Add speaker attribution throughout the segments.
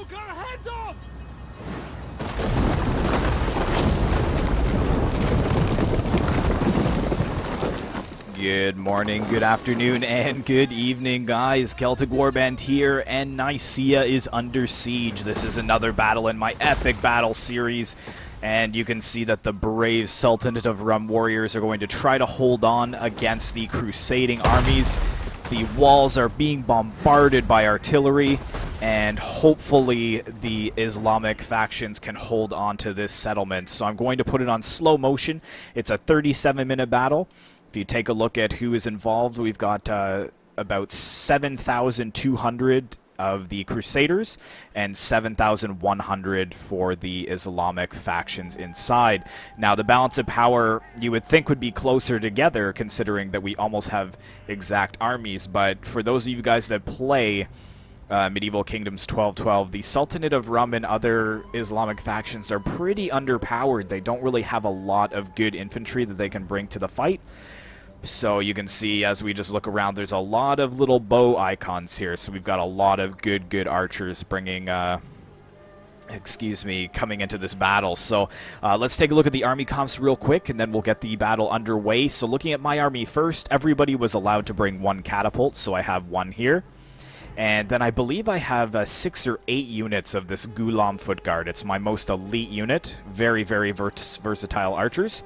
Speaker 1: took our heads off!
Speaker 2: Good morning, good afternoon, and good evening, guys. Celtic Warband here, and Nicaea is under siege. This is another battle in my epic battle series, and you can see that the brave Sultanate of Rum warriors are going to try to hold on against the crusading armies. The walls are being bombarded by artillery, and hopefully the Islamic factions can hold on to this settlement. So I'm going to put it on slow motion. It's a 37-minute battle. If you take a look at who is involved, we've got about 7,200 of the Crusaders and 7,100 for the Islamic factions inside. Now, the balance of power you would think would be closer together, considering that we almost have exact armies. But for those of you guys that play Medieval Kingdoms 1212, the Sultanate of Rum and other Islamic factions are pretty underpowered. They don't really have a lot of good infantry that they can bring to the fight. So you can see, as we just look around, there's a lot of little bow icons here. So we've got a lot of good archers bringing, coming into this battle. So let's take a look at the army comps real quick, and then we'll get the battle underway. So looking at my army first, everybody was allowed to bring one catapult, so I have one here. And then I believe I have 6 or 8 units of this Ghulam foot guard. It's my most elite unit. Very versatile archers.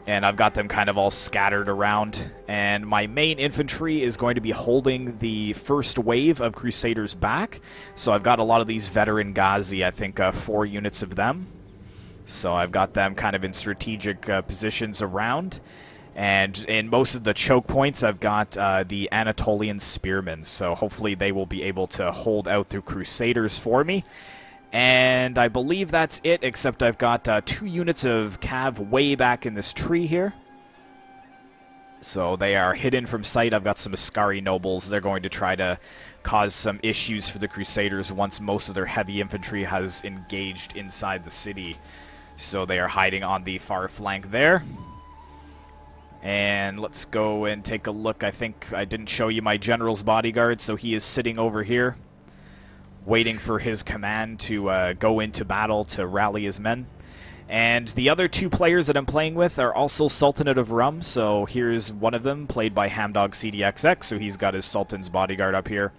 Speaker 2: And I've got them kind of all scattered around. And my main infantry is going to be holding the first wave of Crusaders back. So I've got a lot of these veteran Ghazi, I think 4 units of them. So I've got them kind of in strategic positions around. And in most of the choke points, I've got the Anatolian Spearmen. So hopefully they will be able to hold out the Crusaders for me. And I believe that's it, except I've got 2 units of Cav way back in this tree here. So they are hidden from sight. I've got some Ascari nobles. They're going to try to cause some issues for the Crusaders once most of their heavy infantry has engaged inside the city. So they are hiding on the far flank there. And let's go and take a look. I think I didn't show you my general's bodyguard, so he is sitting over here, waiting for his command to go into battle to rally his men. And the other 2 players that I'm playing with are also Sultanate of Rum, so here's one of them, played by Hamdog CDXX, so he's got his Sultan's bodyguard up here.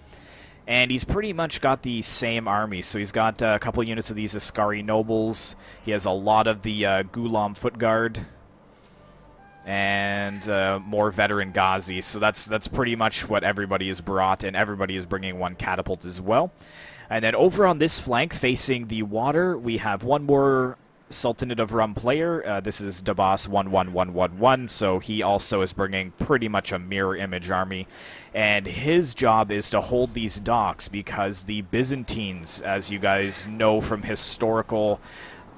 Speaker 2: And he's pretty much got the same army, so he's got a couple units of these Ascari nobles, he has a lot of the Ghulam foot guard, and more veteran Ghazi, so that's pretty much what everybody has brought, and everybody is bringing one catapult as well. And then over on this flank, facing the water, we have one more Sultanate of Rum player. This is Dabas 11111, so he also is bringing pretty much a mirror image army. And his job is to hold these docks, because the Byzantines, as you guys know from historical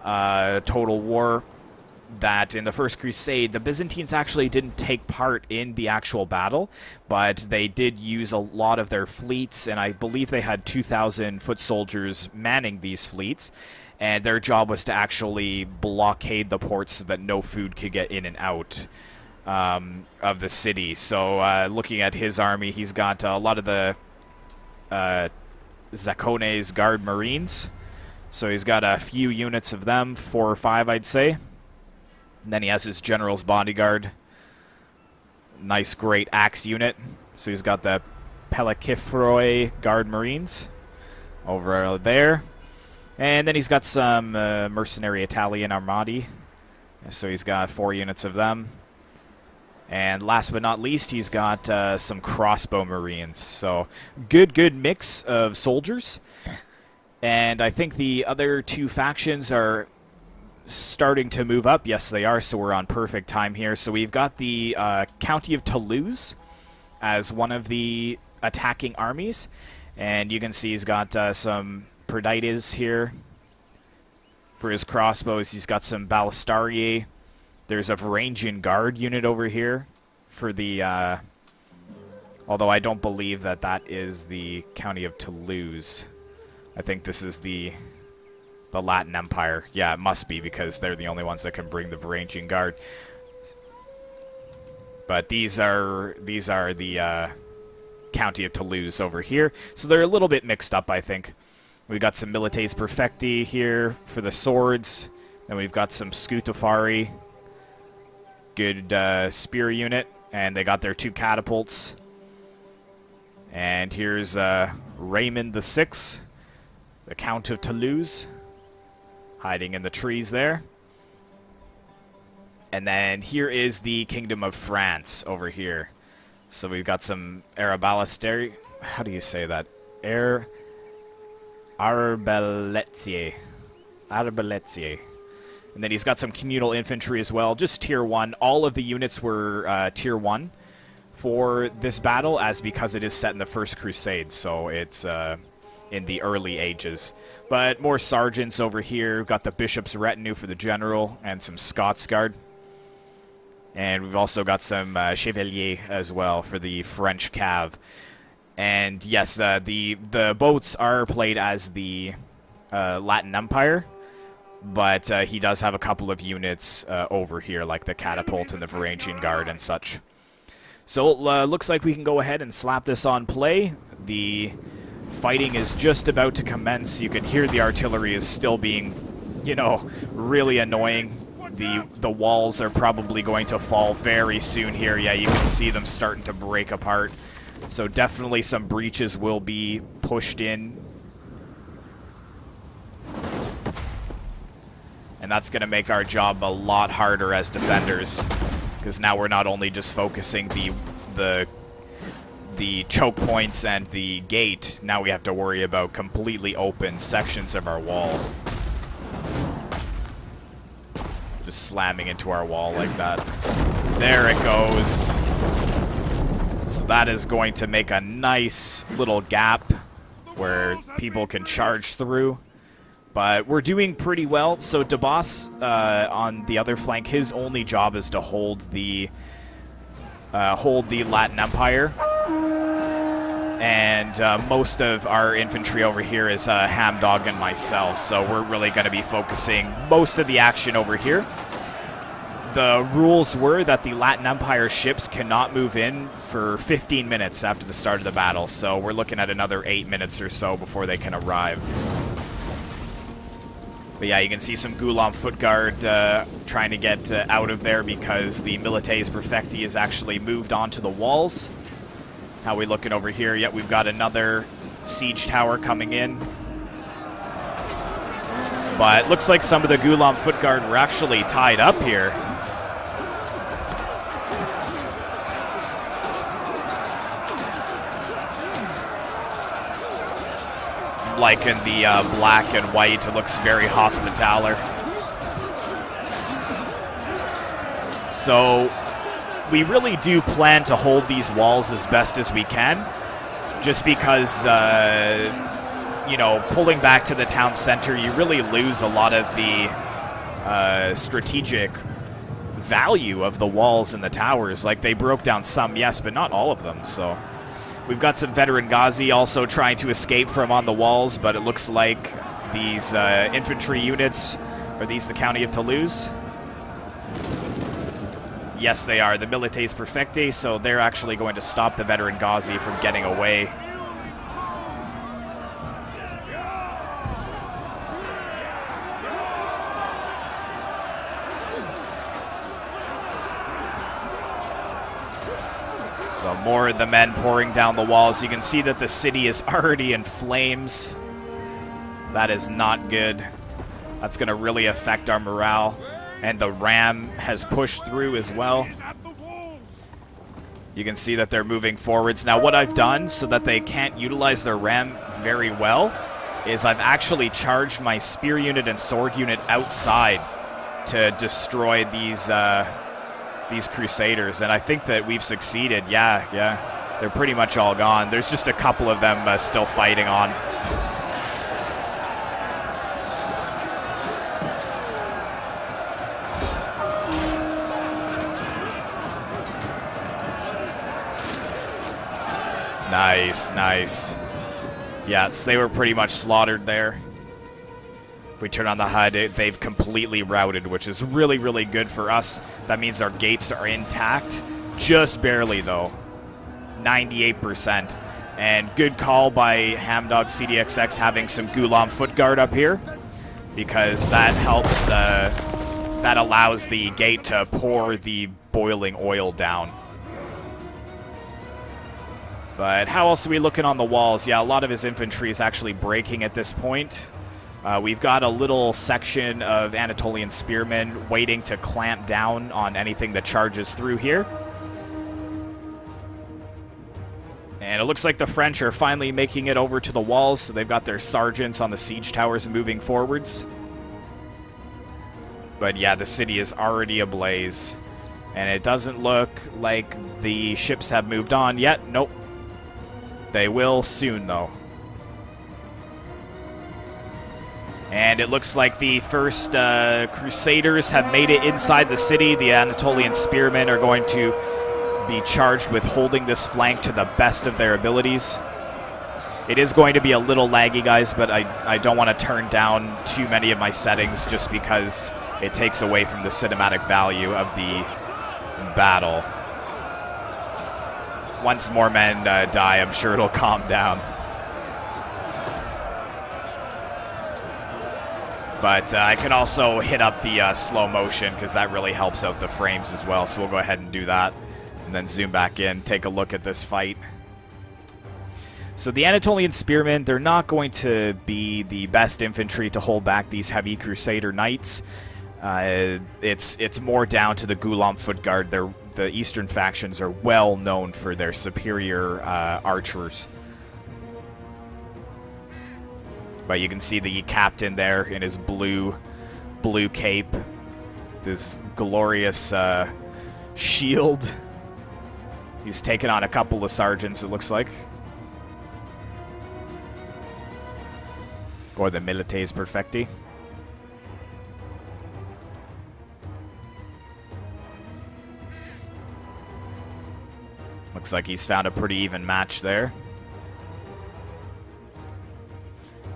Speaker 2: Total War, that in the First Crusade, the Byzantines actually didn't take part in the actual battle, but they did use a lot of their fleets, and I believe they had 2,000 foot soldiers manning these fleets, and their job was to actually blockade the ports so that no food could get in and out of the city. So looking at his army, he's got a lot of the Zakone's Guard Marines, so he's got a few units of them, 4 or 5 I'd say. And then he has his general's bodyguard. Nice, great axe unit. So he's got the Pelakifroi Guard Marines over there. And then he's got some mercenary Italian Armati. So he's got 4 units of them. And last but not least, he's got some crossbow Marines. So good mix of soldiers. And I think the other 2 factions are starting to move up. Yes, they are, so we're on perfect time here. So we've got the County of Toulouse as one of the attacking armies, and you can see he's got some Perdites here for his crossbows. He's got some Ballistariae. There's a Varangian Guard unit over here for the although I don't believe that that is the County of Toulouse. I think this is the Latin Empire. Yeah, it must be, because they're the only ones that can bring the Varangian Guard. But these are the County of Toulouse over here. So they're a little bit mixed up, I think. We've got some Milites Perfecti here for the swords. Then we've got some Scutafari. Good spear unit. And they got their 2 catapults. And here's Raymond VI, the Count of Toulouse, hiding in the trees there. And then here is the Kingdom of France over here. So we've got some Arbalestier. How do you say that? Arbaletier. Arbaletier. And then he's got some communal infantry as well, just tier 1. All of the units were tier 1 for this battle, as because it is set in the First Crusade, so it's in the early ages. But more sergeants over here. We've got the Bishop's Retinue for the General, and some Scots Guard. And we've also got some Chevalier as well for the French Cav. And yes, the boats are played as the Latin Empire, but he does have a couple of units over here, like the Catapult and the Varangian Guard and such. So looks like we can go ahead and slap this on play. The fighting is just about to commence. You can hear the artillery is still being, you know, really annoying. The walls are probably going to fall very soon here. Yeah, you can see them starting to break apart. So definitely some breaches will be pushed in. And that's going to make our job a lot harder as defenders. Because now we're not only just focusing the choke points and the gate, now we have to worry about completely open sections of our wall. Just slamming into our wall like that. There it goes. So that is going to make a nice little gap where people can charge through. But we're doing pretty well. So DeBoss on the other flank, his only job is to hold the Latin Empire. And most of our infantry over here is Hamdog and myself. So we're really going to be focusing most of the action over here. The rules were that the Latin Empire ships cannot move in for 15 minutes after the start of the battle. So we're looking at another 8 minutes or so before they can arrive. But yeah, you can see some Gulam foot guard trying to get out of there because the Milites Perfecti is actually moved onto the walls. How we looking over here? Yet we've got another siege tower coming in. But it looks like some of the Gulam foot guard were actually tied up here. Like in the black and white, it looks very hospitaller. So we really do plan to hold these walls as best as we can, just because, you know, pulling back to the town center, you really lose a lot of the strategic value of the walls and the towers. Like, they broke down some, yes, but not all of them, so... We've got some veteran Ghazi also trying to escape from on the walls, but it looks like these infantry units, are these the County of Toulouse? Yes, they are. The Milites Perfecti, so they're actually going to stop the veteran Ghazi from getting away. So more of the men pouring down the walls. You can see that the city is already in flames. That is not good. That's going to really affect our morale. And the ram has pushed through as well. You can see that they're moving forwards. Now what I've done so that they can't utilize their ram very well is I've actually charged my spear unit and sword unit outside to destroy these Crusaders, and I think that we've succeeded. Yeah, they're pretty much all gone. There's just a couple of them still fighting on. Nice. Yeah, so they were pretty much slaughtered there. We turn on the HUD, they've completely routed, which is really, really good for us. That means our gates are intact. Just barely, though. 98%. And good call by Hamdog CDXX having some Gulam foot guard up here, because that helps, that allows the gate to pour the boiling oil down. But how else are we looking on the walls? Yeah, a lot of his infantry is actually breaking at this point. We've got a little section of Anatolian spearmen waiting to clamp down on anything that charges through here. And it looks like the French are finally making it over to the walls, so they've got their sergeants on the siege towers moving forwards. But yeah, the city is already ablaze. And it doesn't look like the ships have moved on yet. Nope. They will soon, though. And it looks like the first Crusaders have made it inside the city. The Anatolian spearmen are going to be charged with holding this flank to the best of their abilities. It is going to be a little laggy, guys, but I don't want to turn down too many of my settings just because it takes away from the cinematic value of the battle. Once more men die, I'm sure it'll calm down. But I can also hit up the slow motion because that really helps out the frames as well. So we'll go ahead and do that. And then zoom back in, take a look at this fight. So the Anatolian spearmen, they're not going to be the best infantry to hold back these heavy Crusader knights. It's more down to the Gulam foot guard. The eastern factions are well known for their superior archers. But you can see the captain there in his blue cape. This glorious shield. He's taken on a couple of sergeants, it looks like. Or the milites perfecti. Looks like he's found a pretty even match there.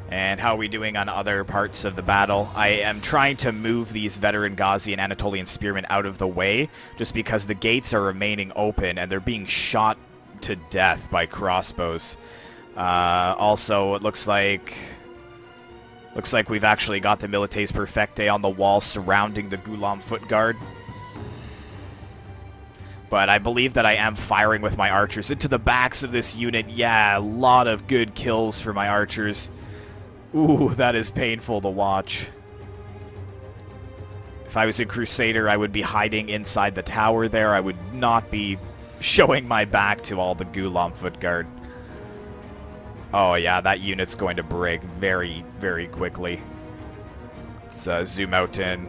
Speaker 2: And how are we doing on other parts of the battle? I am trying to move these veteran Ghazi and Anatolian spearmen out of the way, just because the gates are remaining open and they're being shot to death by crossbows. Also, it looks like we've actually got the milites perfecti on the wall surrounding the Gulam foot guard. But I believe that I am firing with my archers into the backs of this unit. Yeah, a lot of good kills for my archers. Ooh, that is painful to watch. If I was a Crusader, I would be hiding inside the tower there. I would not be showing my back to all the Gulam foot guard. Oh yeah, that unit's going to break very, very quickly. Let's zoom out and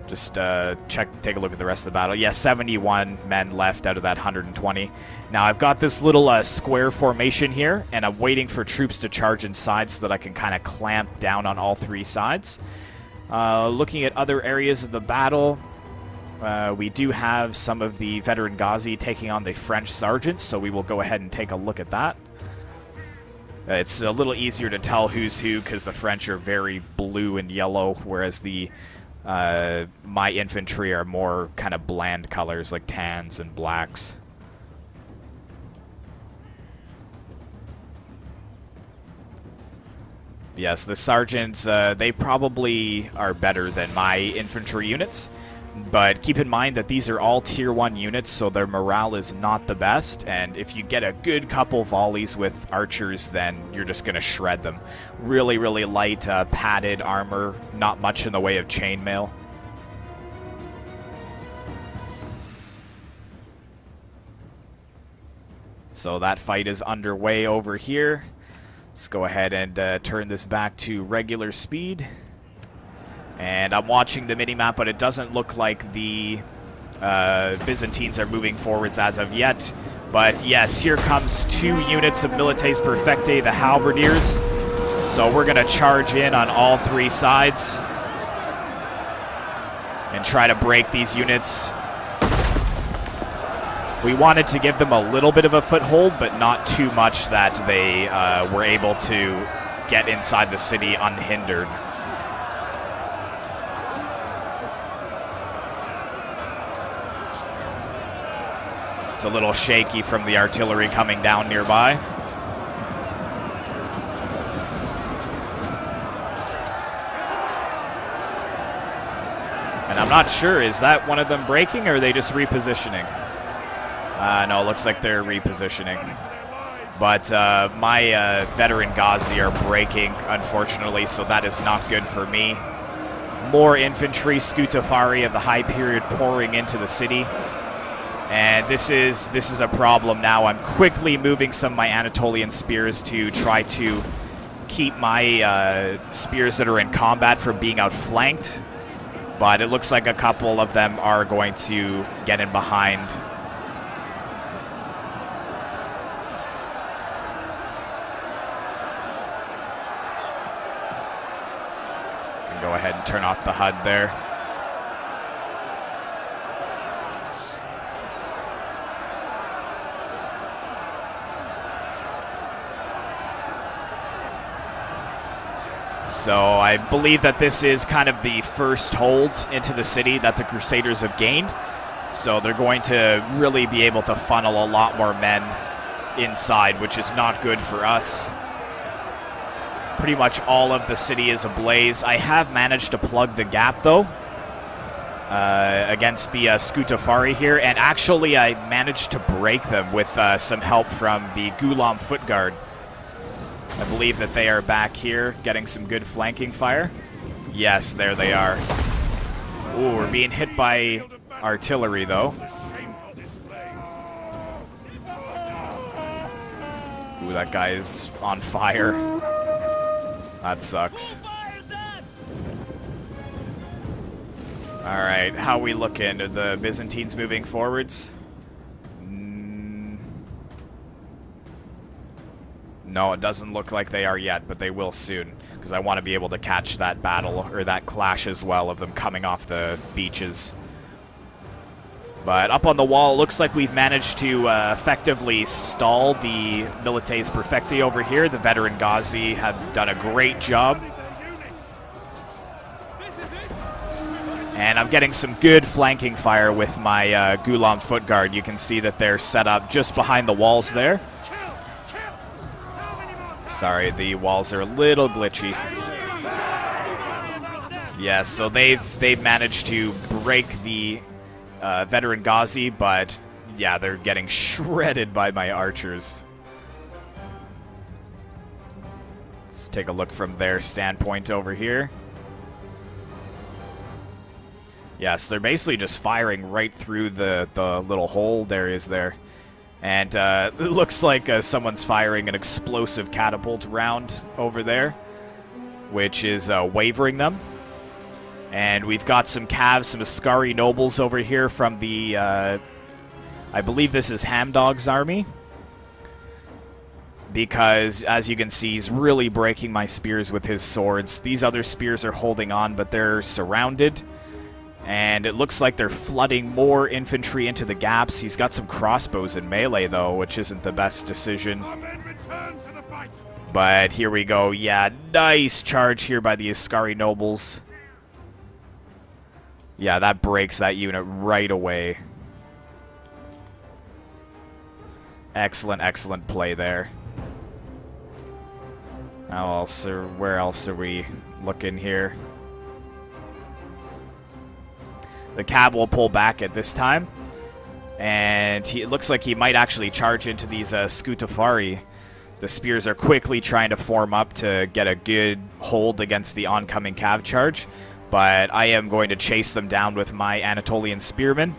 Speaker 2: just take a look at the rest of the battle. Yeah, 71 men left out of that 120. Now, I've got this little square formation here, and I'm waiting for troops to charge inside so that I can kind of clamp down on all three sides. Looking at other areas of the battle, we do have some of the veteran Ghazi taking on the French sergeants, so we will go ahead and take a look at that. It's a little easier to tell who's who because the French are very blue and yellow, whereas the my infantry are more kind of bland colors like tans and blacks. Yes, the sergeants, they probably are better than my infantry units, but keep in mind that these are all tier 1 units, so their morale is not the best, and if you get a good couple volleys with archers, then you're just going to shred them. Really, really light padded armor, not much in the way of chainmail. So that fight is underway over here. Let's go ahead and turn this back to regular speed. And I'm watching the minimap, but it doesn't look like the Byzantines are moving forwards as of yet. But yes, here comes 2 units of milites perfecti, the halberdiers. So we're going to charge in on all 3 sides and try to break these units. We wanted to give them a little bit of a foothold, but not too much that they were able to get inside the city unhindered. It's a little shaky from the artillery coming down nearby. And I'm not sure, is that one of them breaking, or are they just repositioning? No, it looks like they're repositioning. But my veteran Ghazi are breaking, unfortunately, so that is not good for me. More infantry, Scutafari of the High Period pouring into the city. And this is a problem now. I'm quickly moving some of my Anatolian spears to try to keep my spears that are in combat from being outflanked. But it looks like a couple of them are going to get in behind. Go ahead and turn off the HUD there. So I believe that this is kind of the first hold into the city that the Crusaders have gained. So they're going to really be able to funnel a lot more men inside, which is not good for us. Pretty much all of the city is ablaze. I have managed to plug the gap, though, against the Scutafari here. And actually, I managed to break them with some help from the Ghulam Foot Guard. I believe that they are back here getting some good flanking fire. Yes, there they are. Ooh, we're being hit by artillery, though. Ooh, that guy is on fire. That sucks. Alright, how we looking? Are the Byzantines moving forwards? No, it doesn't look like they are yet, but they will soon. Because I want to be able to catch that battle, or that clash as well, of them coming off the beaches. But up on the wall, it looks like we've managed to effectively stall the Milites Perfecti over here. The veteran Ghazi have done a great job. And I'm getting some good flanking fire with my Ghulam Foot Guard. You can see that they're set up just behind the walls there. Sorry, the walls are a little glitchy. Yeah, so they've managed to break the veteran Ghazi, but yeah, they're getting shredded by my archers. Let's take a look from their standpoint over here. Yes, they're basically just firing right through the little hold areas there. And it looks like someone's firing an explosive catapult round over there, which is wavering them. And we've got some Cavs, some Ascari nobles over here from the, I believe this is Hamdog's army. Because, as you can see, he's really breaking my spears with his swords. These other spears are holding on, but they're surrounded. And it looks like they're flooding more infantry into the gaps. He's got some crossbows in melee, though, which isn't the best decision. But here we go. Yeah, nice charge here by the Ascari nobles. Yeah, that breaks that unit right away. Excellent, excellent play there. Where else are we looking here? The Cav will pull back at this time. And it looks like he might actually charge into these Scutafari. The spears are quickly trying to form up to get a good hold against the oncoming Cav charge. But I am going to chase them down with my Anatolian spearmen.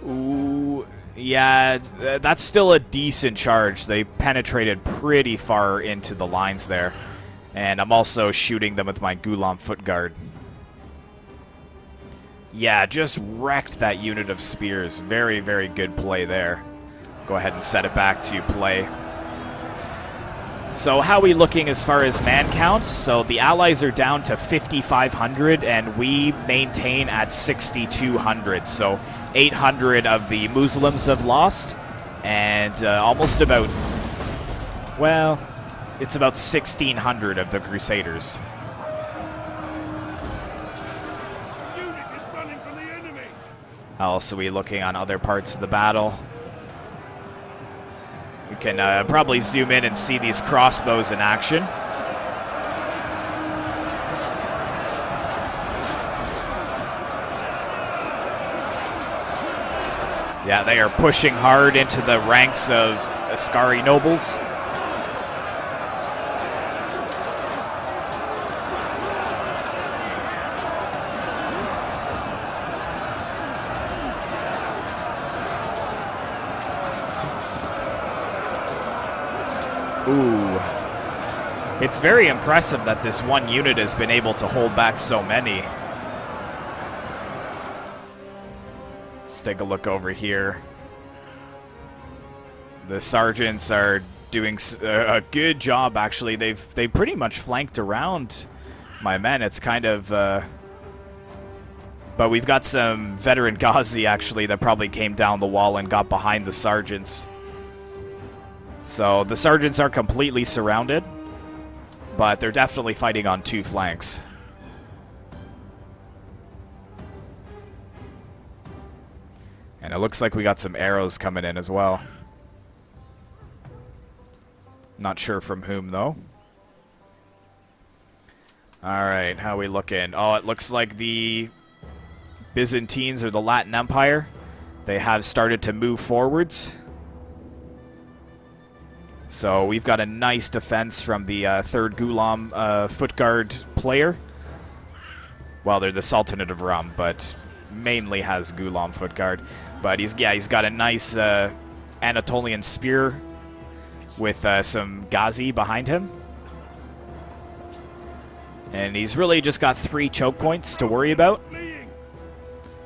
Speaker 2: Ooh, yeah, that's still a decent charge. They penetrated pretty far into the lines there. And I'm also shooting them with my Ghulam Foot Guard. Yeah, just wrecked that unit of spears. Very, very good play there. Go ahead and set it back to play. So how are we looking as far as man counts? So the Allies are down to 5,500, and we maintain at 6,200. So 800 of the Muslims have lost, and almost about, well, it's about 1,600 of the Crusaders. How else are we looking on other parts of the battle? We can probably zoom in and see these crossbows in action. Yeah, they are pushing hard into the ranks of Ascari nobles. Ooh. It's very impressive that this one unit has been able to hold back so many. Let's take a look over here. The sergeants are doing a good job, actually. They've pretty much flanked around my men. It's kind of... but we've got some veteran Ghazi, actually, that probably came down the wall and got behind the sergeants. So the sergeants are completely surrounded, but they're definitely fighting on two flanks. And it looks like we got some arrows coming in as well. Not sure from whom, though. Alright, how are we looking? Oh, it looks like the Byzantines or the Latin Empire, they have started to move forwards. So we've got a nice defense from the 3rd Ghulam foot guard player. Well, they're the Sultanate of Rum, but mainly has Ghulam foot guard. But he's got a nice Anatolian spear with some Ghazi behind him. And he's really just got 3 choke points to worry about.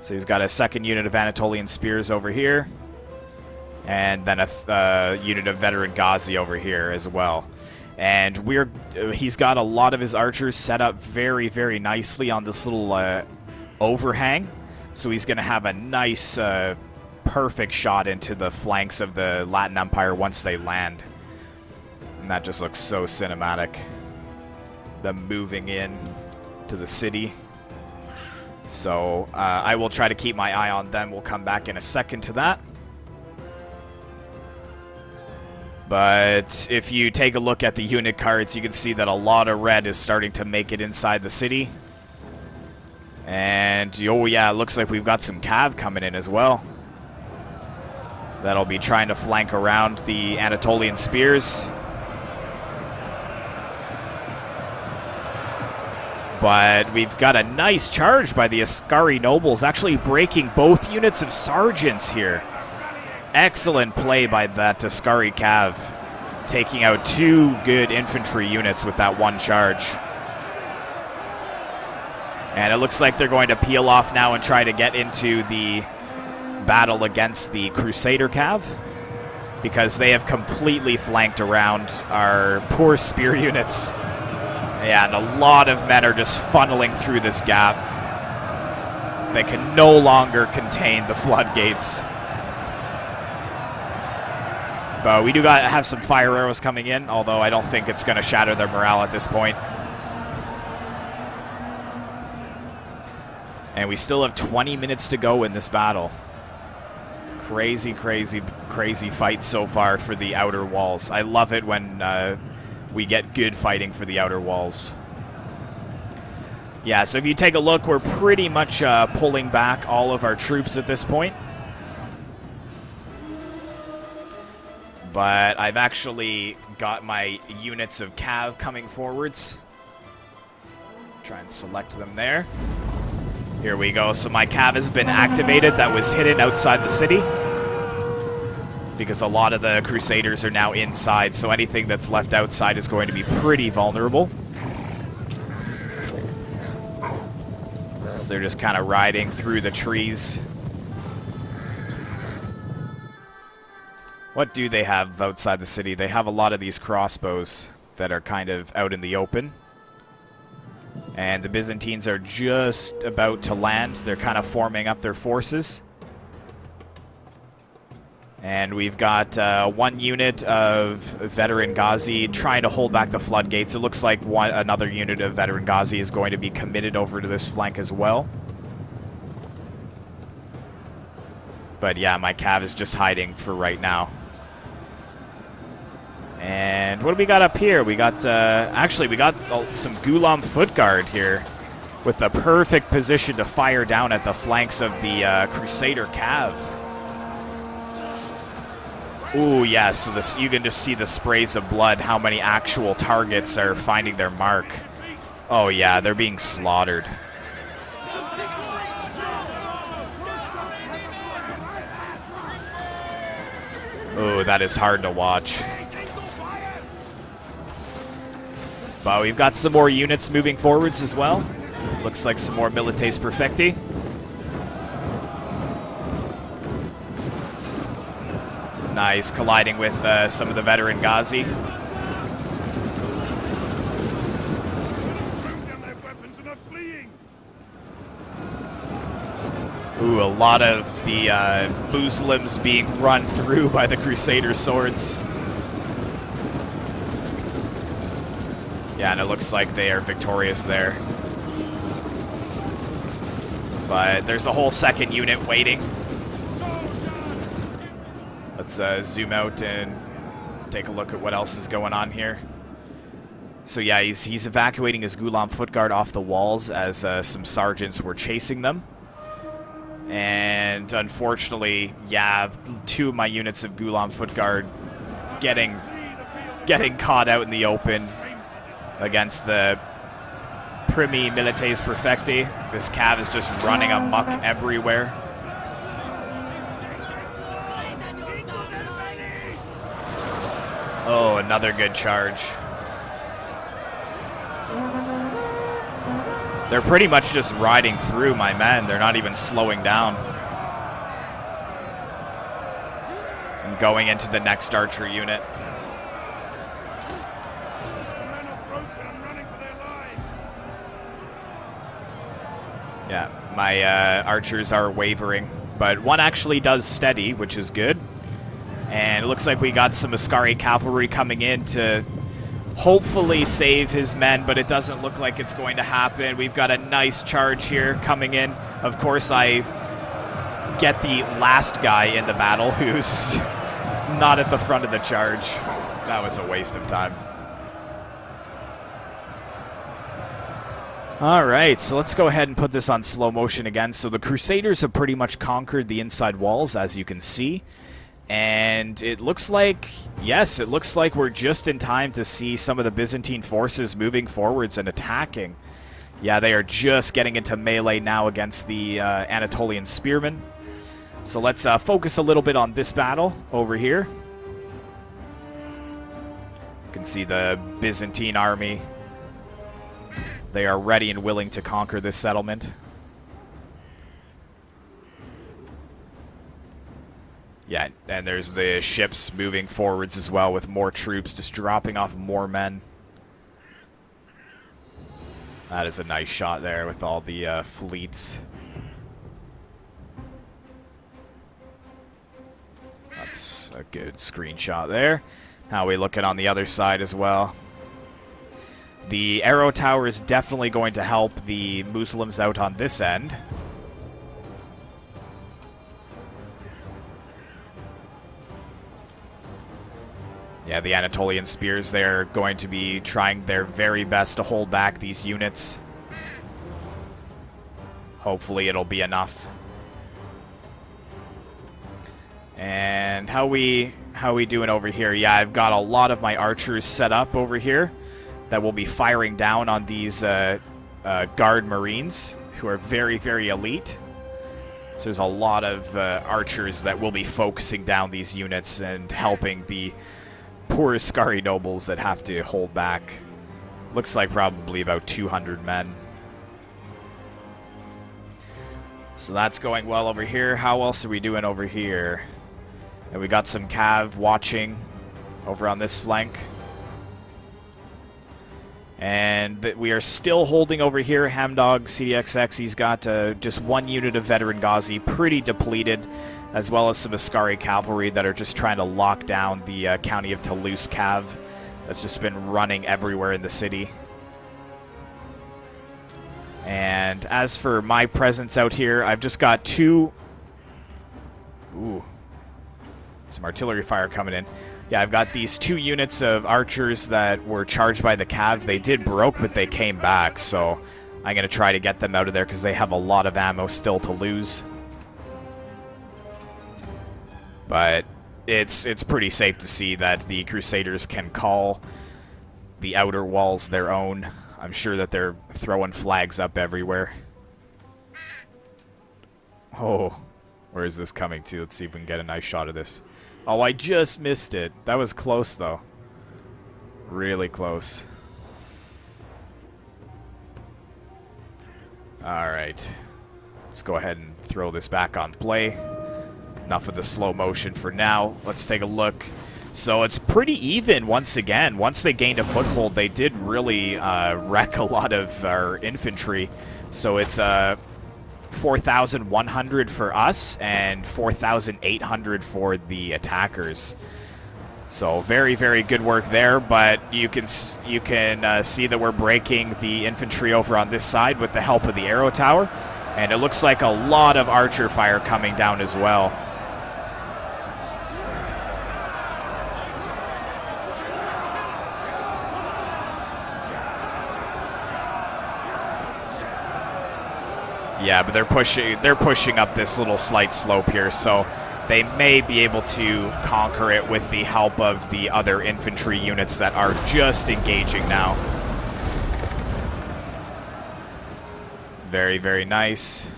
Speaker 2: So he's got a 2nd unit of Anatolian spears over here. And then a unit of veteran Ghazi over here as well. And he's got a lot of his archers set up very, very nicely on this little overhang. So he's going to have a nice, perfect shot into the flanks of the Latin Empire once they land. And that just looks so cinematic. Them moving in to the city. So I will try to keep my eye on them. We'll come back in a second to that. But if you take a look at the unit cards, you can see that a lot of red is starting to make it inside the city. And, oh yeah, it looks like we've got some cav coming in as well. That'll be trying to flank around the Anatolian spears. But we've got a nice charge by the Ascari nobles, actually breaking both units of sergeants here. Excellent play by that Ascari cav, taking out 2 good infantry units with that one charge. And it looks like they're going to peel off now and try to get into the battle against the Crusader cav, because they have completely flanked around our poor spear units. Yeah, and a lot of men are just funneling through this gap. They can no longer contain the floodgates. But we do have some fire arrows coming in, although I don't think it's going to shatter their morale at this point. And we still have 20 minutes to go in this battle. Crazy, crazy, crazy fight so far for the outer walls. I love it when we get good fighting for the outer walls. Yeah, so if you take a look, we're pretty much pulling back all of our troops at this point. But I've actually got my units of cav coming forwards. Try and select them there. Here we go. So my cav has been activated. That was hidden outside the city, because a lot of the Crusaders are now inside, so anything that's left outside is going to be pretty vulnerable. So they're just kind of riding through the trees. What do they have outside the city? They have a lot of these crossbows that are kind of out in the open. And the Byzantines are just about to land. They're kind of forming up their forces. And we've got 1 unit of veteran Ghazi trying to hold back the floodgates. It looks like another unit of veteran Ghazi is going to be committed over to this flank as well. But yeah, my cav is just hiding for right now. And what do we got up here? We got, actually, we got some Ghulam foot guard here with the perfect position to fire down at the flanks of the Crusader cav. Ooh, yeah, so this, you can just see the sprays of blood, how many actual targets are finding their mark. Oh yeah, they're being slaughtered. Ooh, that is hard to watch. But we've got some more units moving forwards as well. Looks like some more Milites Perfecti. Nice, colliding with some of the veteran Ghazi. Ooh, a lot of the Muslims being run through by the Crusader swords. Yeah, and it looks like they are victorious there. But there's a whole second unit waiting. Let's zoom out and take a look at what else is going on here. So yeah, he's evacuating his Ghulam foot guard off the walls as some sergeants were chasing them. And unfortunately, yeah, 2 of my units of Ghulam foot guard getting caught out in the open against the Primi Milites Perfecti. This cav is just running amok everywhere. Oh, another good charge. They're pretty much just riding through my men. They're not even slowing down. I'm going into the next archer unit. Yeah, my archers are wavering, but one actually does steady, which is good. And it looks like we got some Ascari cavalry coming in to hopefully save his men, but it doesn't look like it's going to happen. We've got a nice charge here coming in. Of course, I get the last guy in the battle who's not at the front of the charge. That was a waste of time. All right, so let's go ahead and put this on slow motion again. So the Crusaders have pretty much conquered the inside walls, as you can see. And it looks like, yes, it looks like we're just in time to see some of the Byzantine forces moving forwards and attacking. Yeah, they are just getting into melee now against the Anatolian spearmen. So let's focus a little bit on this battle over here. You can see the Byzantine army. They are ready and willing to conquer this settlement. Yeah, and there's the ships moving forwards as well with more troops, just dropping off more men. That is a nice shot there with all the fleets. That's a good screenshot there. How we looking on the other side as well? The arrow tower is definitely going to help the Muslims out on this end. Yeah, the Anatolian spears, they're going to be trying their very best to hold back these units. Hopefully it'll be enough. And how we doing over here? Yeah, I've got a lot of my archers set up over here that will be firing down on these guard marines who are very, very elite. So there's a lot of archers that will be focusing down these units and helping the poor Ascari nobles that have to hold back. Looks like probably about 200 men. So that's going well over here. How else are we doing over here? And we got some cav watching over on this flank. And we are still holding over here. Hamdog CDXX, he's got just one unit of veteran Ghazi, pretty depleted, as well as some Ascari cavalry that are just trying to lock down the county of Toulouse cav that's just been running everywhere in the city. And as for my presence out here, I've just got two... Ooh. Some artillery fire coming in. Yeah, I've got these 2 units of archers that were charged by the cav. They did broke, but they came back, so I'm going to try to get them out of there because they have a lot of ammo still to lose. But it's pretty safe to see that the Crusaders can call the outer walls their own. I'm sure that they're throwing flags up everywhere. Oh, where is this coming to? Let's see if we can get a nice shot of this. Oh, I just missed it. That was close, though. Really close. Alright. Let's go ahead and throw this back on play. Enough of the slow motion for now. Let's take a look. So it's pretty even once again. Once they gained a foothold, they did really wreck a lot of our infantry. So it's 4,100 for us and 4,800 for the attackers. So very, very good work there, but you can see that we're breaking the infantry over on this side with the help of the arrow tower, and it looks like a lot of archer fire coming down as well. Yeah, but they're pushing up this little slight slope here, so they may be able to conquer it with the help of the other infantry units that are just engaging now. Very, very nice.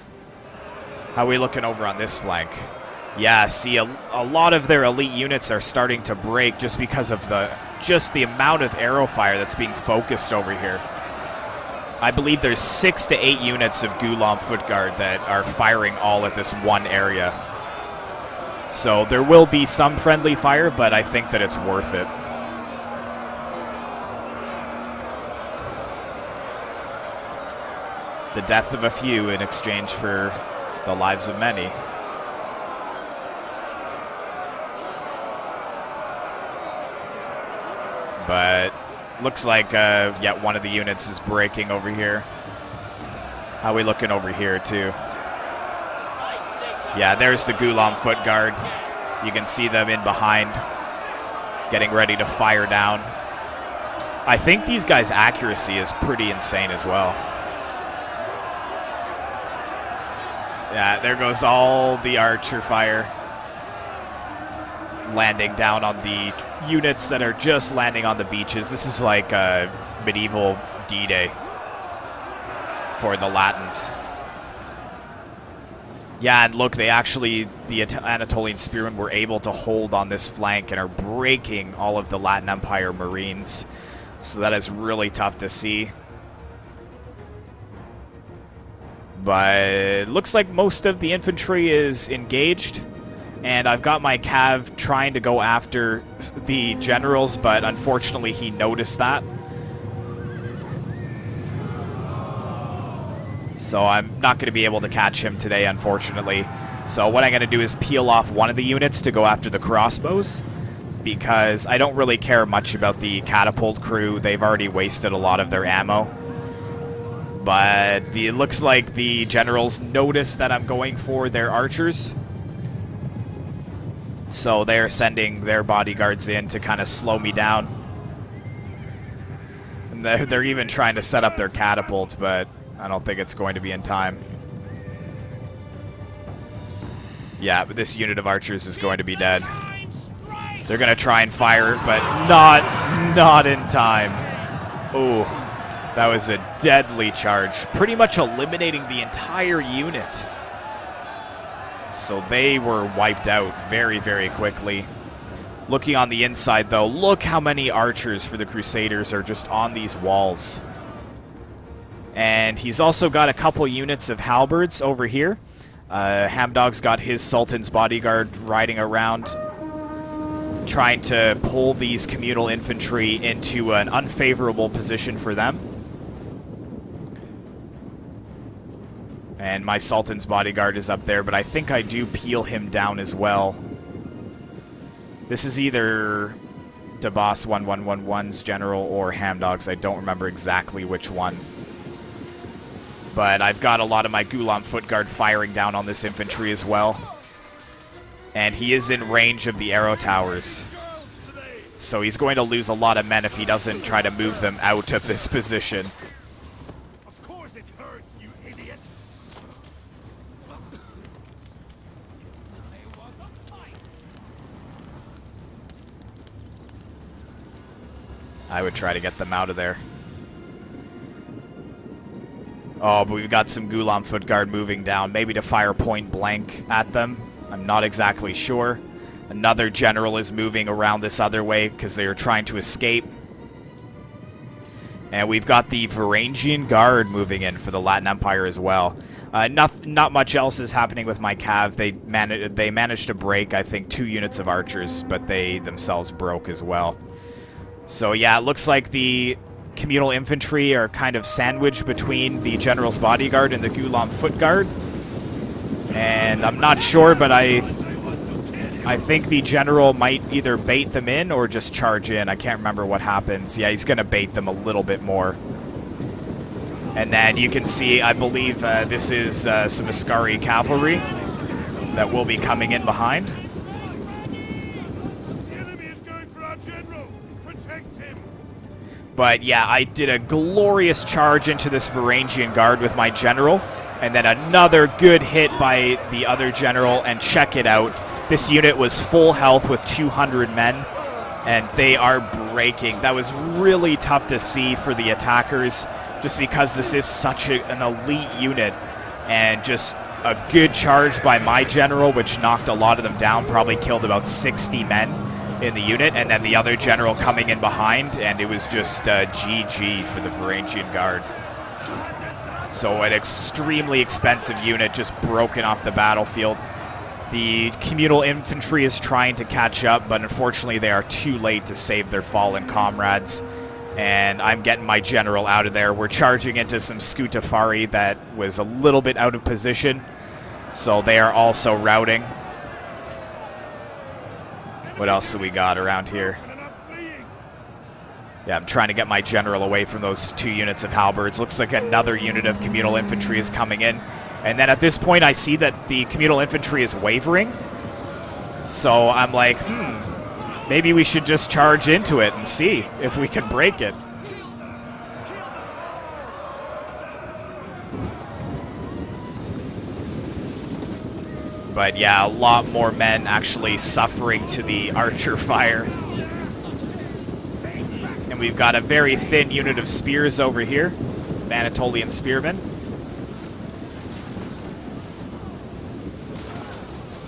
Speaker 2: How are we looking over on this flank? Yeah, see, a lot of their elite units are starting to break just because of the amount of arrow fire that's being focused over here. I believe there's 6 to 8 units of Gulam foot guard that are firing all at this one area. So there will be some friendly fire, but I think that it's worth it. The death of a few in exchange for the lives of many. But looks like yeah, one of the units is breaking over here. How are we looking over here too? Yeah, there's the Gulam foot guard. You can see them in behind, getting ready to fire down. I think these guys' accuracy is pretty insane as well. Yeah, there goes all the archer fire, landing down on the units that are just landing on the beaches. This is like a medieval D-Day for the Latins. Yeah, and look, the Anatolian spearmen were able to hold on this flank and are breaking all of the Latin Empire Marines. So that is really tough to see. But it looks like most of the infantry is engaged. And I've got my cav trying to go after the generals, but unfortunately he noticed that. So I'm not going to be able to catch him today, unfortunately. So what I'm going to do is peel off one of the units to go after the crossbows, because I don't really care much about the catapult crew. They've already wasted a lot of their ammo. But it looks like the generals notice that I'm going for their archers. So they're sending their bodyguards in to kind of slow me down. And they're even trying to set up their catapults, but I don't think it's going to be in time. Yeah, but this unit of archers is going to be dead. They're going to try and fire, but not in time. Ooh, that was a deadly charge. Pretty much eliminating the entire unit. So they were wiped out very, very quickly. Looking on the inside, though, look how many archers for the Crusaders are just on these walls. And he's also got a couple units of halberds over here. Hamdog's got his Sultan's bodyguard riding around, trying to pull these communal infantry into an unfavorable position for them. And my Sultan's bodyguard is up there, but I think I do peel him down as well. This is either Dabas 1111's general or Hamdog's. I don't remember exactly which one. But I've got a lot of my Gulam foot guard firing down on this infantry as well. And he is in range of the arrow towers. So he's going to lose a lot of men if he doesn't try to move them out of this position.
Speaker 1: Of course it hurts, you idiot.
Speaker 2: I would try to get them out of there. Oh, but we've got some Gulam foot guard moving down, maybe to fire point blank at them. I'm not exactly sure. Another general is moving around this other way because they are trying to escape. And we've got the Varangian Guard moving in for the Latin Empire as well. Not much else is happening with my cav. They managed to break, I think, 2 units of archers, but they themselves broke as well. So yeah, it looks like the communal infantry are kind of sandwiched between the general's bodyguard and the Gulam foot guard. And I'm not sure, but I think the general might either bait them in or just charge in. I can't remember what happens. Yeah, he's going to bait them a little bit more. And then you can see, I believe this is some Ascari cavalry that will be coming in behind.
Speaker 1: The enemy is going for our general. Protect him.
Speaker 2: But yeah, I did a glorious charge into this Varangian Guard with my general. And then another good hit by the other general, and check it out. This unit was full health with 200 men, and they are breaking. That was really tough to see for the attackers, just because this is such an elite unit. And just a good charge by my general, which knocked a lot of them down, probably killed about 60 men in the unit, and then the other general coming in behind, and it was just GG for the Varangian Guard. So an extremely expensive unit just broken off the battlefield. The communal infantry is trying to catch up, but unfortunately they are too late to save their fallen comrades. And I'm getting my general out of there. We're charging into some Scutafari that was a little bit out of position. So they are also routing. What else do we got around here? Yeah, I'm trying to get my general away from those 2 units of halberds. Looks like another unit of communal infantry is coming in. And then at this point, I see that the communal infantry is wavering. So I'm like, maybe we should just charge into it and see if we can break it. But yeah, a lot more men actually suffering to the archer fire. And we've got a very thin unit of spears over here. Anatolian spearmen.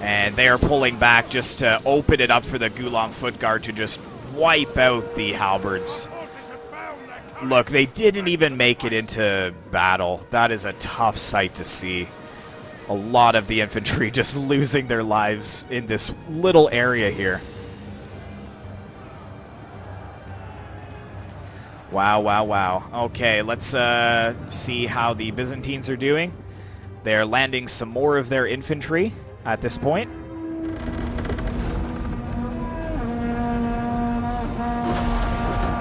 Speaker 2: And they are pulling back just to open it up for the Gulam foot guard to just wipe out the halberds. Look, they didn't even make it into battle. That is a tough sight to see. A lot of the infantry just losing their lives in this little area here. Wow, wow, wow. Okay, let's see how the Byzantines are doing. They're landing some more of their infantry at this point.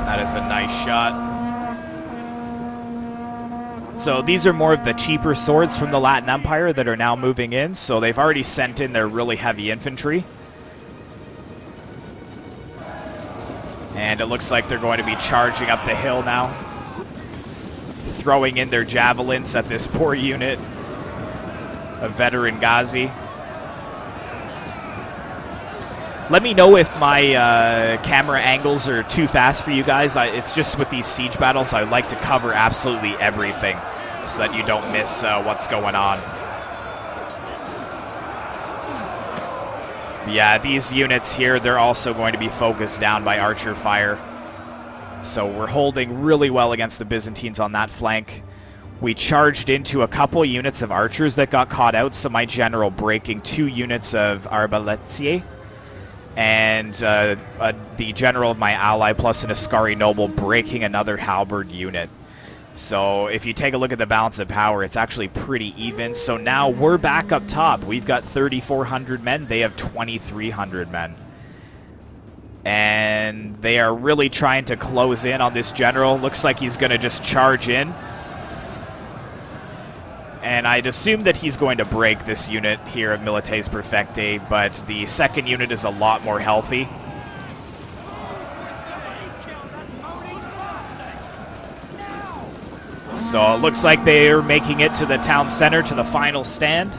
Speaker 2: That is a nice shot. So these are more of the cheaper swords from the Latin Empire that are now moving in. So they've already sent in their really heavy infantry. And it looks like they're going to be charging up the hill now. Throwing in their javelins at this poor unit. A veteran Ghazi. Let me know if my camera angles are too fast for you guys. It's just with these siege battles, I like to cover absolutely everything so that you don't miss what's going on. Yeah, these units here, they're also going to be focused down by archer fire. So we're holding really well against the Byzantines on that flank. We charged into a couple units of archers that got caught out, so my general breaking 2 units of arbaletiers. And the general of my ally plus an Ascari noble breaking another halberd unit. So if you take a look at the balance of power, it's actually pretty even. So now we're back up top. We've got 3,400 men. They have 2,300 men. And they are really trying to close in on this general. Looks like he's going to just charge in. And I'd assume that he's going to break this unit here of Milites Perfectae, but the second unit is a lot more healthy. So it looks like they're making it to the town center, to the final stand.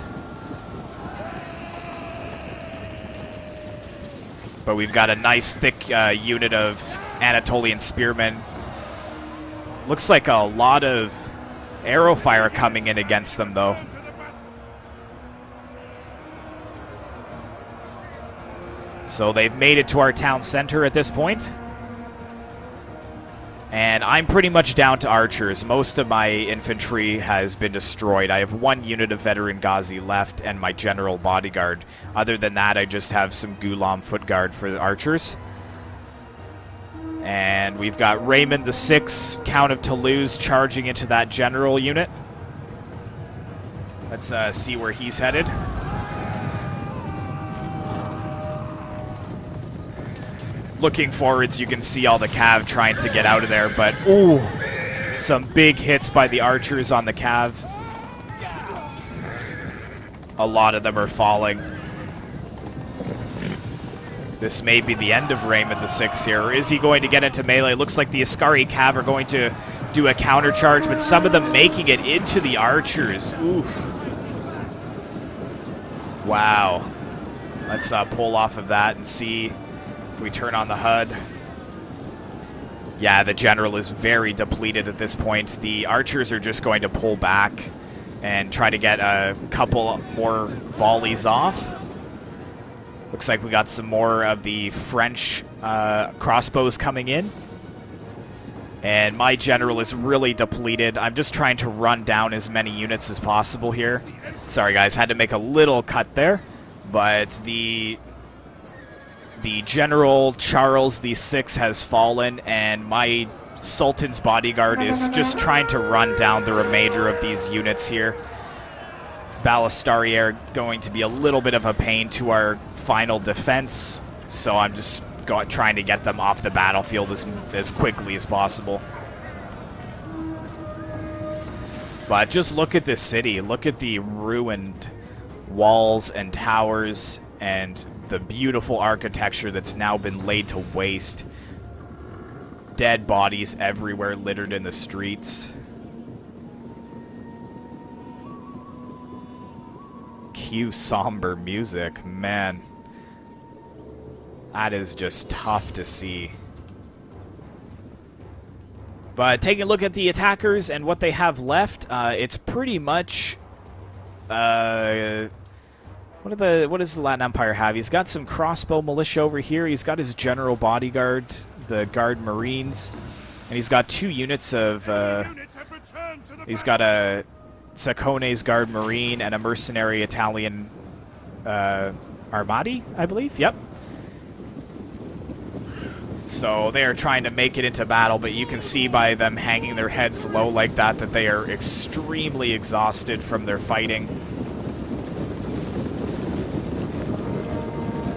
Speaker 2: But we've got a nice thick unit of Anatolian spearmen. Looks like a lot of arrow fire coming in against them, though. So they've made it to our town center at this point. And I'm pretty much down to archers. Most of my infantry has been destroyed. I have one unit of veteran Ghazi left and my general bodyguard. Other than that, I just have some Ghulam foot guard for the archers. And we've got Raymond VI, Count of Toulouse, charging into that general unit. Let's see where he's headed. Looking forwards, you can see all the cav trying to get out of there, but ooh, some big hits by the archers on the cav. A lot of them are falling. This may be the end of Raymond VI here. Or is he going to get into melee? Looks like the Ascari cav are going to do a counter charge, but some of them making it into the archers. Oof. Wow. Let's pull off of that and see if we turn on the HUD. Yeah, the general is very depleted at this point. The archers are just going to pull back and try to get a couple more volleys off. Looks like we got some more of the French crossbows coming in. And my general is really depleted. I'm just trying to run down as many units as possible here. Sorry, guys, had to make a little cut there. But the General Charles VI has fallen, and my Sultan's bodyguard is just trying to run down the remainder of these units here. Ballistari are going to be a little bit of a pain to our final defense, so I'm just trying to get them off the battlefield as quickly as possible. But just look at this city. Look at the ruined walls and towers and the beautiful architecture that's now been laid to waste. Dead bodies everywhere littered in the streets. Cue somber music, man. That is just tough to see. But taking a look at the attackers and what they have left, it's pretty much what does the Latin Empire have? He's got some crossbow militia over here. He's got his general bodyguard, the Guard Marines, and he's got 2 units of. He's got a Saccone's Guard Marine and a mercenary Italian Armati, I believe. Yep. So they are trying to make it into battle, but you can see by them hanging their heads low like that that they are extremely exhausted from their fighting.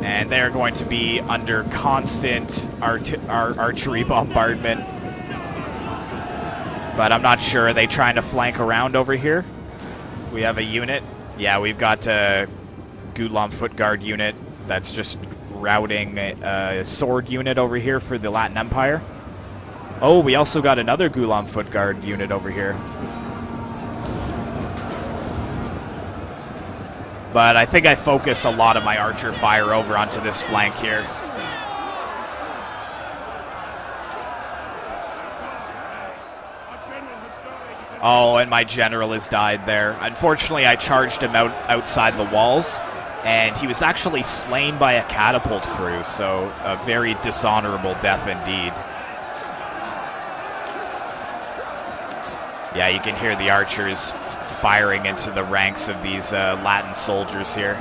Speaker 2: And they're going to be under constant archery bombardment. But I'm not sure. Are they trying to flank around over here? We have a unit. Yeah, we've got a Ghulam foot guard unit that's just routing a sword unit over here for the Latin Empire. Oh, we also got another Ghulam foot guard unit over here. But I think I focus a lot of my archer fire over onto this flank here. Oh, and my general has died there. Unfortunately, I charged him outside the walls, and he was actually slain by a catapult crew, so a very dishonorable death indeed. Yeah, you can hear the archers firing into the ranks of these Latin soldiers here.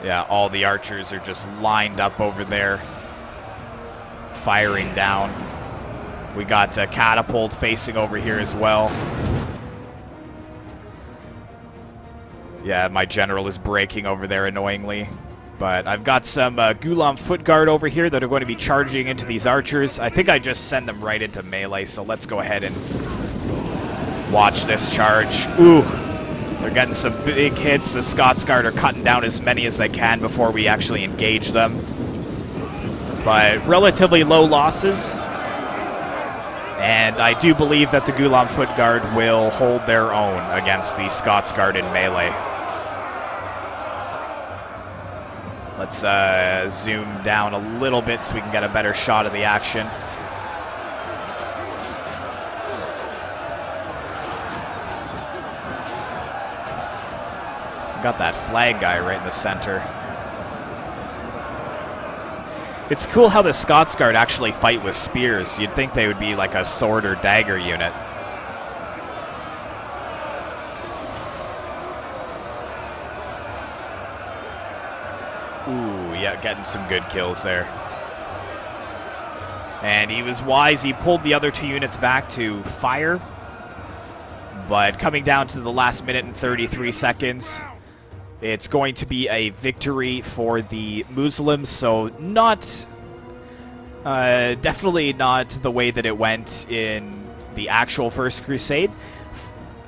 Speaker 2: Yeah, all the archers are just lined up over there, firing down. We got a catapult facing over here as well. Yeah, my general is breaking over there annoyingly. But I've got some Ghulam foot guard over here that are going to be charging into these archers. I think I just send them right into melee, so let's go ahead and watch this charge. Ooh, they're getting some big hits. The Scots Guard are cutting down as many as they can before we actually engage them. But relatively low losses. And I do believe that the Ghulam foot guard will hold their own against the Scots Guard in melee. Let's zoom down a little bit so we can get a better shot of the action. Got that flag guy right in the center. It's cool how the Scots Guard actually fight with spears. You'd think they would be like a sword or dagger unit. Ooh, yeah, getting some good kills there. And he was wise. He pulled the other 2 units back to fire. But coming down to the last minute and 33 seconds, it's going to be a victory for the Muslims. So not, definitely not the way that it went in the actual First Crusade.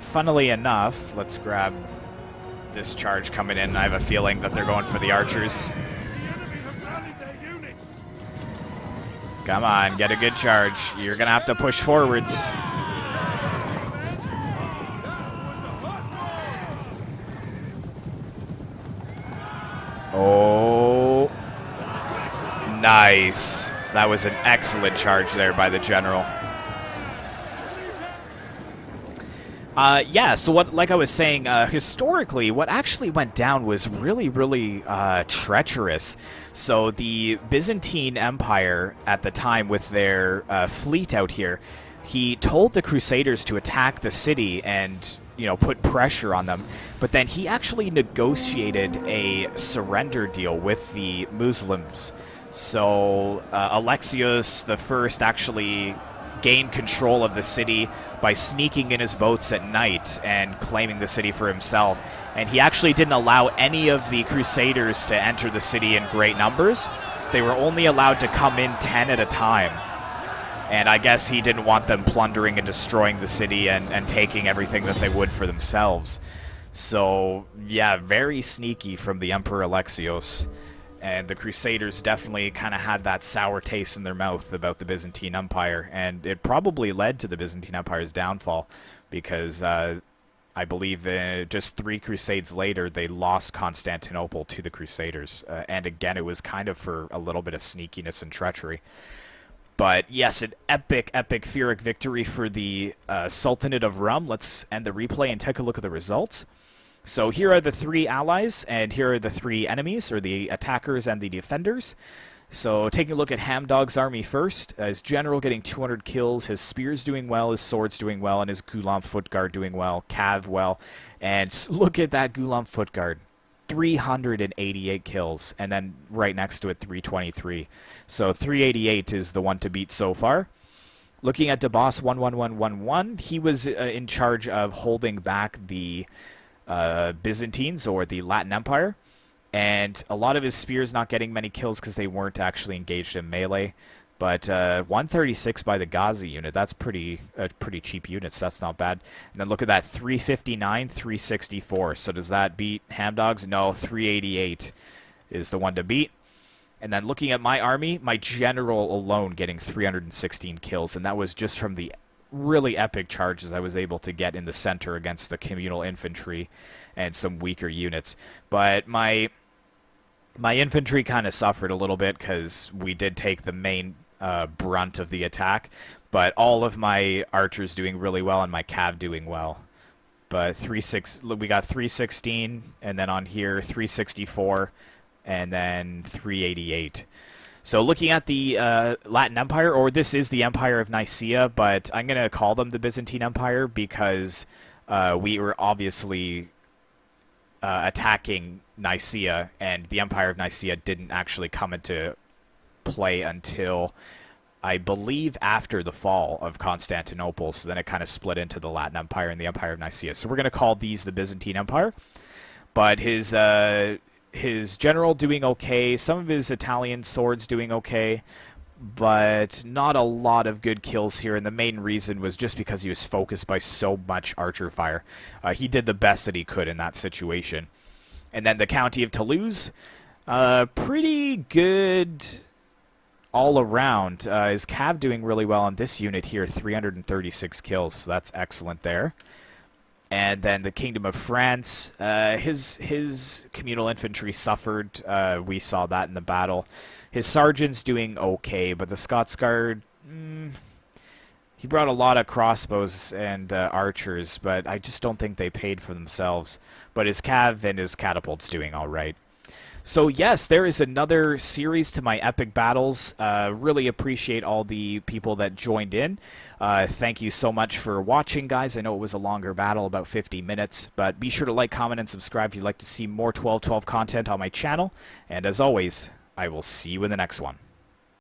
Speaker 2: Funnily enough, let's grab this charge coming in. I have a feeling that they're going for the archers. Come on, get a good charge. You're going to have to push forwards. Oh, nice. That was an excellent charge there by the general. Yeah, so what, like I was saying, historically, what actually went down was really, really treacherous. So the Byzantine Empire at the time with their fleet out here, he told the Crusaders to attack the city and, you know, put pressure on them. But then he actually negotiated a surrender deal with the Muslims. So Alexios I actually gained control of the city by sneaking in his boats at night and claiming the city for himself. And he actually didn't allow any of the Crusaders to enter the city in great numbers. They were only allowed to come in 10 at a time. And I guess he didn't want them plundering and destroying the city and taking everything that they would for themselves. So, yeah, very sneaky from the Emperor Alexios. And the Crusaders definitely kind of had that sour taste in their mouth about the Byzantine Empire. And it probably led to the Byzantine Empire's downfall because I believe just 3 Crusades later, they lost Constantinople to the Crusaders. And again, it was kind of for a little bit of sneakiness and treachery. But yes, an epic, epic Pyrrhic victory for the Sultanate of Rum. Let's end the replay and take a look at the results. So here are the 3 allies, and here are the 3 enemies, or the attackers and the defenders. So taking a look at Hamdog's army first, his general getting 200 kills, his spears doing well, his swords doing well, and his Gulam foot guard doing well, cav well. And look at that Gulam foot guard, 388 kills, and then right next to it 323. So 388 is the one to beat so far. Looking at DeBoss 11111, he was in charge of holding back the Byzantines, or the Latin Empire, and a lot of his spears not getting many kills because they weren't actually engaged in melee. But 136 by the Ghazi unit, that's pretty cheap units, that's not bad. And then look at that, 359, 364. So does that beat Hamdog's? No, 388 is the one to beat. And then looking at my army, my general alone getting 316 kills, and that was just from the really epic charges I was able to get in the center against the communal infantry and some weaker units. But my infantry kind of suffered a little bit because we did take the main brunt of the attack, but all of my archers doing really well and my cav doing well. But we got 316, and then on here 364, and then 388. So looking at the Latin Empire, or this is the Empire of Nicaea, but I'm going to call them the Byzantine Empire because we were obviously attacking Nicaea, and the Empire of Nicaea didn't actually come into play until, I believe, after the fall of Constantinople. So then it kind of split into the Latin Empire and the Empire of Nicaea. So we're going to call these the Byzantine Empire. But his general doing okay, some of his Italian swords doing okay, but not a lot of good kills here, and the main reason was just because he was focused by so much archer fire. He did the best that he could in that situation. And then the County of Toulouse, pretty good all around. His cav doing really well on this unit here, 336 kills, so that's excellent there. And then the Kingdom of France, his communal infantry suffered. We saw that in the battle. His sergeant's doing okay, but the Scots Guard, he brought a lot of crossbows and archers, but I just don't think they paid for themselves. But his cav and his catapult's doing all right. So yes, there is another series to my epic battles. Really appreciate all the people that joined in. Thank you so much for watching, guys. I know it was a longer battle, about 50 minutes, but be sure to like, comment, and subscribe if you'd like to see more 12-12 content on my channel. And as always, I will see you in the next one.